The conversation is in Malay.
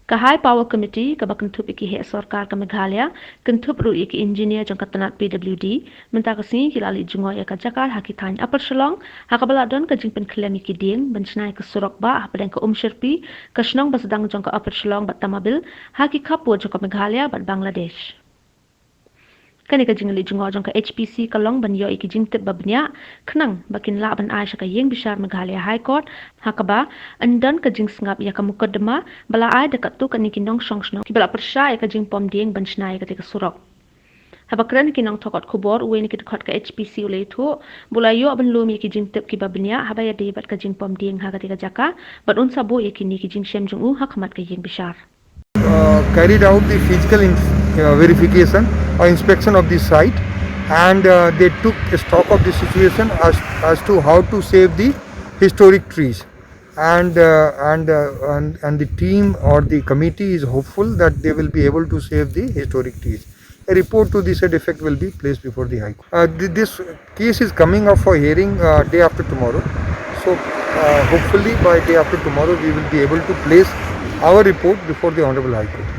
Kahai Power Committee ka bakentup iki he sarkar ka Meghalaya kentup ru iki engineer jong katanat PWD menta kasi kilali jungo ya ka jakar hakitan apel shalong hakabaladon ka jingpen klem iki ding benchnai ka surok ba hapadeng ka sherpi ka shnong basadang jong ka apel shalong bat tamabil haki kapu jong ka Meghalaya bat Bangladesh. Kani ka jingali jungo jong ka HPC ka long ban yo iki jingtip babnya knang bakin la ban Aisha ka yeng bishar Meghalaya High Court hakaba andan ka jing sngap ya ka mukaddama bala ai dekat tu ka niki nong shong shong ki bala persya ya ka jing pom ding ban shnai ka tika surok habakran ki nong tokot kubor uwe ni ki dekot ka HPC ulai tu bula yo ban lumi ki jingtip ki babnya haba ya debat ka jing pom ding ha ka tika jaka bat unsa bo ya ki ni ki jing shem jong u hakamat ka yeng bishar carried out the physical verification or inspection of the site, and they took stock of the situation as to how to save the historic trees, and the team or the committee is hopeful that they will be able to save the historic trees. A report to this effect will be placed before the High Court. This case is coming up for hearing day after tomorrow, so hopefully by day after tomorrow we will be able to place our report before the Honorable High Court.